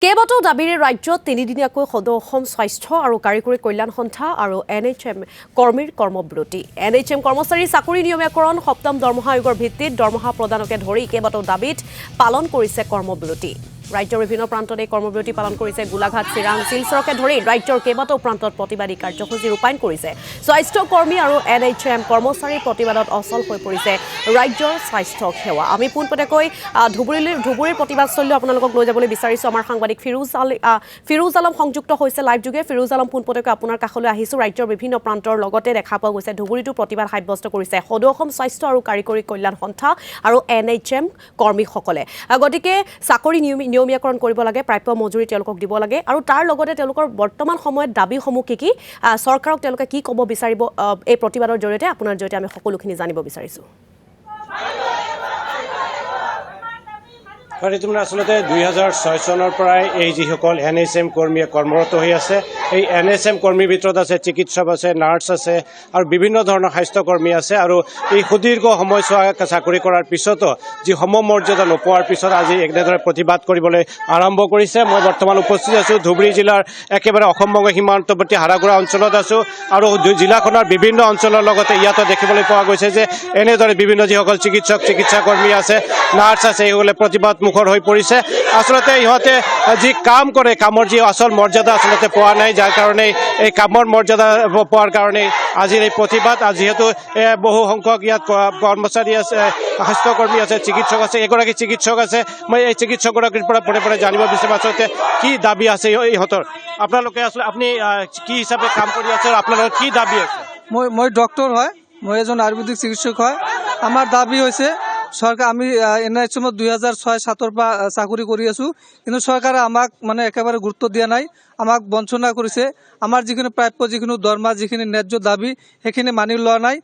কেইবাটাও দাবীৰে ৰাজ্যত তিনিদিনীয়াকৈ সদৌ অসম স্বাস্থ্য আৰু কাৰিকৰী কল্যাণ সন্থা আৰু NHM কৰ্মীৰ কৰ্মবিৰতি। NHM কৰ্মচাৰী চাকৰি নিয়মীয়াকৰণ সপ্তম দৰমহা আয়োগৰ ভিত্তিত দৰমহা প্ৰদানকে ধৰি কেইবাটাও দাবীত পালন কৰিছে কৰ্মবিৰতি। ৰাজ্যৰ বিভিন্ন প্ৰান্তত এই কৰ্মবিৰতি পালন কৰিছে গোলাঘাট, চিৰাং, শিলচৰকে ধৰি ৰাজ্যৰ কেইবাটাও প্ৰান্তত প্ৰতিবাদী কাৰ্যসূচী ৰূপায়ণ কৰিছে। স্বাস্থ্য কৰ্মী আৰু NHM কৰ্মচাৰীৰ প্ৰতিবাদত অচল হৈ পৰিছে ৰাজ্যৰ স্বাস্থ্য সেৱা। আমি পোনপটীয়াকৈ ধুবুৰীৰ প্ৰতিবাদস্থলীলৈ আপোনালোকক লৈ যাবলৈ বিচাৰিছোঁ। আমাৰ সাংবাদিক ফিৰোজ আলম সংযুক্ত হৈছে লাইভ যোগে। ফিৰোজ আলম, পোনপটীয়াকৈ আপোনাৰ কাষলৈ আহিছোঁ। ৰাজ্যৰ বিভিন্ন প্ৰান্তৰ লগতে দেখা পোৱা গৈছে ধুবুৰীতো প্ৰতিবাদ সাব্যস্ত কৰিছে সদৌ অসম স্বাস্থ্য আৰু কাৰিকৰী কল্যাণ সন্থা আৰু NHM কৰ্মীসকলে। গতিকে চাকৰি নিয়মীয়াকৰণ কৰিব লাগে, প্ৰাপ্য মজুৰি তেওঁলোকক দিব লাগে আৰু তাৰ লগতে তেওঁলোকৰ বৰ্তমান সময়ত দাবীসমূহ কি চৰকাৰক তেওঁলোকে কি ক'ব বিচাৰিব এই প্ৰতিবাদৰ জৰিয়তে আপোনাৰ জৰিয়তে আমি সকলোখিনি জানিব বিচাৰিছোঁ। ইতিমধ্যে আচলতে 2006 চনৰ পৰাই এই যিসকল NHM কৰ্মীয়ে কৰ্মৰত হৈ আছে, এই NHM কৰ্মীৰ ভিতৰত আছে চিকিৎসক আছে, নাৰ্ছ আছে আৰু বিভিন্ন ধৰণৰ স্বাস্থ্যকৰ্মী আছে। আৰু এই সুদীৰ্ঘ সময়ছোৱা চাকৰি কৰাৰ পিছতো যি সমমৰ্যাদা নোপোৱাৰ পিছত আজি এনেদৰে প্ৰতিবাদ কৰিবলৈ আৰম্ভ কৰিছে। মই বৰ্তমান উপস্থিত আছোঁ ধুবুৰী জিলাৰ একেবাৰে অসম-বংগ সীমান্তৱৰ্তী হাৰাগুৰা অঞ্চলত আছোঁ আৰু জিলাখনৰ বিভিন্ন অঞ্চলৰ লগতে ইয়াতো দেখিবলৈ পোৱা গৈছে যে এনেদৰে বিভিন্ন যিসকল চিকিৎসাকৰ্মী আছে, নাৰ্ছ আছে, এইসকলে প্ৰতিবাদ মুখৰ হৈ পৰিছে। আচলতে ইহঁতে যি কাম কৰে, কামৰ যি আচল মৰ্যাদা আচলতে পোৱা নাই, যাৰ কাৰণে এই কামৰ মৰ্যাদা পোৱাৰ কাৰণে আজিৰ এই প্ৰতিবাদ। যিহেতু বহু সংখ্যক ইয়াত কৰ্মচাৰী আছে, স্বাস্থ্যকৰ্মী আছে, চিকিৎসক আছে, এগৰাকী চিকিৎসক আছে। মই এই চিকিৎসকগৰাকীৰ পৰা পৰে জানিব বিচাৰিম আচলতে কি দাবী আছে ইহঁতৰ। আপোনালোকে আচলতে আপুনি কি হিচাপে কাম কৰি আছে আৰু আপোনালোকৰ কি দাবী আছে? মই ডক্টৰ হয়, মই এজন আয়ুৰ্বেদিক চিকিৎসক হয়। আমাৰ দাবী হৈছে চৰকাৰ, আমি NHM 2006-07 পৰা চাকৰি কৰি আছোঁ, কিন্তু চৰকাৰে আমাক একেবাৰে গুৰুত্ব দিয়া নাই, আমাক বঞ্চনা কৰিছে। আমাৰ যিখিনি প্ৰাপ্য যিখিনি দৰমহা, যিখিনি ন্যায্য দাবী সেইখিনি মানি লোৱা নাই।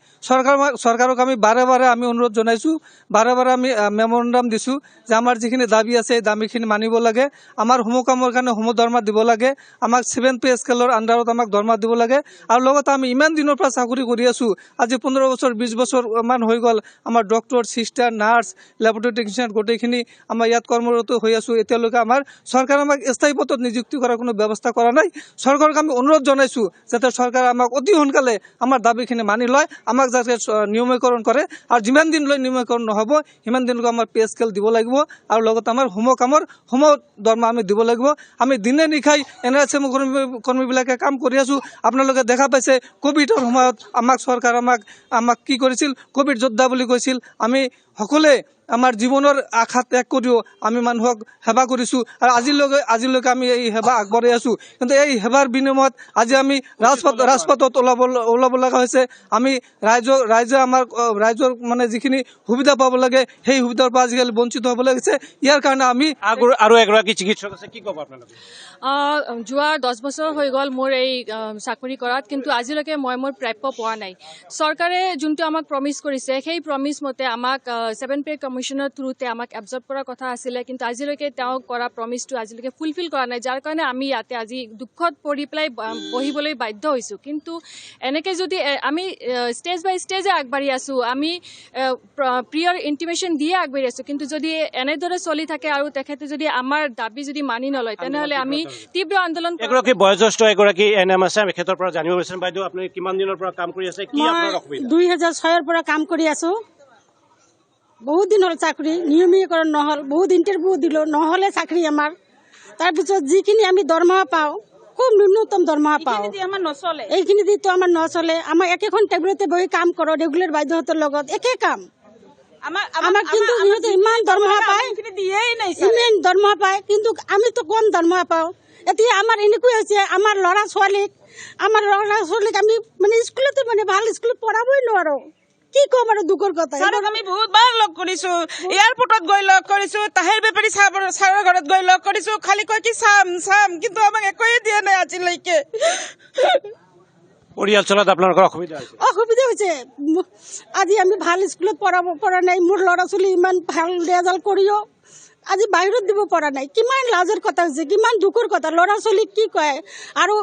চৰকাৰক আমি বাৰে আমি অনুৰোধ জনাইছোঁ, বাৰে আমি মেমৰেণ্ডাম দিছোঁ যে আমাৰ যিখিনি দাবী আছে এই দাবীখিনি মানিব লাগে। আমাৰ সমকামৰ কাৰণে দৰমহা দিব লাগে, আমাক 7 পে স্কেলৰ আণ্ডাৰত আমাক দৰমহা দিব লাগে। আৰু লগতে আমি ইমান দিনৰ পৰা চাকৰি কৰি আছোঁ, আজি 15 বছৰ 20 বছৰমান হৈ গ'ল। আমাৰ doctor, sister, nurse, laboratory technician গোটেইখিনি আমাৰ ইয়াত কৰ্মৰত হৈ আছোঁ। এতিয়ালৈকে আমাৰ চৰকাৰে আমাক স্থায়ী পদত নিযুক্তি কৰাৰ কোনো ব্যৱস্থা কৰা নাই। চৰকাৰক আমি অনুৰোধ জনাইছোঁ যাতে চৰকাৰে আমাক অতি সোনকালে আমাৰ দাবীখিনি মানি লয়, আমাক যাতে নিয়মীকৰণ কৰে। আৰু যিমান দিনলৈ নিয়মীকৰণ নহ'ব সিমান দিনলৈকে আমাৰ পে স্কেল দিব লাগিব আৰু লগতে আমাৰ সম দৰমহা আমি দিব লাগিব। আমি দিনে নিশাই NHM কৰ্মীবিলাকে কাম কৰি আছোঁ। আপোনালোকে দেখা পাইছে ক'ভিডৰ সময়ত চৰকাৰে আমাক কি কৰিছিল, ক'ভিড যোদ্ধা বুলি কৈছিল। আমি সকলোৱে আমাৰ জীৱনৰ আশা ত্যাগ কৰিও আমি মানুহক সেৱা কৰিছোঁ আৰু আজিলৈকে আমি এই সেৱা আগবঢ়াই আছোঁ। কিন্তু এই সেৱাৰ বিনিময়ত আজি আমি ৰাজপথত ওলাব লগা হৈছে। আমি ৰাইজৰ যিখিনি সুবিধা পাব লাগে সেই সুবিধাৰ পৰা আজিকালি বঞ্চিত হ'ব লাগিছে। ইয়াৰ কাৰণে আমি আৰু এগৰাকী চিকিৎসক আছে, কি ক'ব আপোনালোকে? যোৱা 10 বছৰ হৈ গ'ল মোৰ এই চাকৰি কৰাত, কিন্তু আজিলৈকে মই মোৰ প্ৰাপ্য পোৱা নাই। চৰকাৰে যোনটো আমাক প্ৰমিছ কৰিছে সেই প্ৰমিছ মতে আমাক 7 পে কমিশ্যনৰ থ্ৰুতে আমাক এবজৰ্ব কৰাৰ কথা আছিলে, কিন্তু আজিলৈকে তেওঁ কৰা প্ৰমিছটো আজিলৈকে ফুলফিল কৰা নাই, যাৰ কাৰণে আমি ইয়াতে আজি দুখত পৰি পেলাই বহিবলৈ বাধ্য হৈছোঁ। কিন্তু এনেকৈ যদি আমি ষ্টেজ বাই ষ্টেজে আগবাঢ়ি আছোঁ, আমি প্ৰিয়ৰ ইণ্টিমেশ্যন দিয়ে আগবাঢ়ি আছোঁ, কিন্তু যদি এনেদৰে চলি থাকে আৰু তেখেতে যদি আমাৰ দাবী যদি মানি নলয় তেনেহ'লে আমি তীব্ৰ আন্দোলন। এগৰাকী বয়োজ্যেষ্ঠ এগৰাকী NM আছে, আমি ক্ষেত্ৰৰ পৰা জানিব বিচাৰিম। বাইদেউ, আপুনি কিমান দিনৰ পৰা কাম কৰি আছে, কি আপোনাৰ অসুবিধা? 2006 পৰা কাম কৰি আছোঁ। বহুত দিন হ'ল চাকৰি নিয়মীকৰণ নহ'ল, বহুত ইণ্টাৰভিউ দিলোঁ, নহ'লে চাকৰি আমাৰ। তাৰপিছত যিখিনি আমি দৰমহা পাওঁ খুব ন্যূনতম দৰমহা পাওঁ, এইখিনি দিতো আমাৰ নচলে। আমাৰ একেখন টেবুলতে বহি কাম কৰোঁ ৰেগুলাৰ বাইদেউহঁতৰ লগত, একে কাম। আমাক কিন্তু সিহঁতে ইমান দৰমহা পায়, কিন্তু আমিতো কম দৰমহা পাওঁ। এতিয়া আমাৰ এনেকুৱা হৈছে, আমাৰ ল'ৰা ছোৱালীক আমি স্কুলতে ভাল স্কুলত পঢ়াবই নোৱাৰোঁ। কি ক'ম আৰু দুখৰ কথা। আমি বহুতবাৰ লগ কৰিছোঁ, এয়াৰপৰ্টত গৈ লগ কৰিছোঁ, তাহেৰ বেপাৰী ছাৰৰ ঘৰত গৈ লগ কৰিছোঁ, খালি কয় কি চাম, কিন্তু আমাক একোৱে দিয়া নাই আজিলৈকে। পৰিয়াল চলাত আপোনালোকৰ অসুবিধা হৈছে। আজি আমি ভাল স্কুলত পঢ়াব পৰা নাই, মোৰ ল'ৰা ছোৱালী ইমান ভাল ৰেজাল্ট কৰিও আজি বাহিৰত দিব পৰা নাই। কিমান লাজৰ কথা হৈছে, কিমান দুখৰ কথা। ল'ৰা ছোৱালীক কি কয় আৰু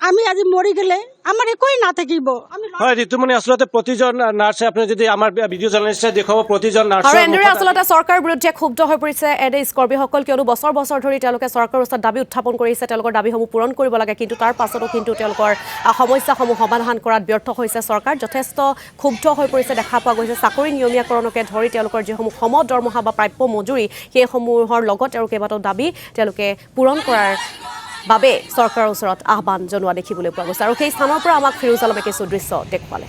আমি আজি মৰি গেলে আমাৰ একোই নাথাকিব আমি হয় ঋতুমণি আচলতে প্ৰতিজন নাৰ্ছে আপুনি যদি আমাৰ ভিডিঅ' জাৰ্নেলিষ্টে দেখুৱাব প্ৰতিজন আৰু নাৰ্ছৰ এনেদৰে আচলতে চৰকাৰৰ বিৰুদ্ধে ক্ষুব্ধ হৈ পৰিছে NH কৰ্মীসকল কিয়নো বছৰ বছৰ ধৰি তেওঁলোকে চৰকাৰৰ ওচৰত দাবী উত্থাপন কৰিছে তেওঁলোকৰ দাবীসমূহ পূৰণ কৰিব লাগে কিন্তু তাৰ পাছতো কিন্তু তেওঁলোকৰ সমস্যাসমূহ সমাধান কৰাত ব্যৰ্থ হৈছে চৰকাৰ যথেষ্ট ক্ষুব্ধ হৈ পৰিছে দেখা পোৱা গৈছে চাকৰি নিয়মীয়াকৰণকে ধৰি তেওঁলোকৰ যিসমূহ সম দৰমহা বা প্ৰাপ্য মজুৰি সেইসমূহৰ লগত আৰু কেইবাটাও দাবী তেওঁলোকে পূৰণ কৰাৰ বাবে চৰকাৰৰ ওচৰত আহ্বান জনোৱা দেখিবলৈ পোৱা গৈছে আৰু সেই স্থানৰ পৰা আমাক ফিৰোজ আলমে কিছু দৃশ্য দেখুৱালে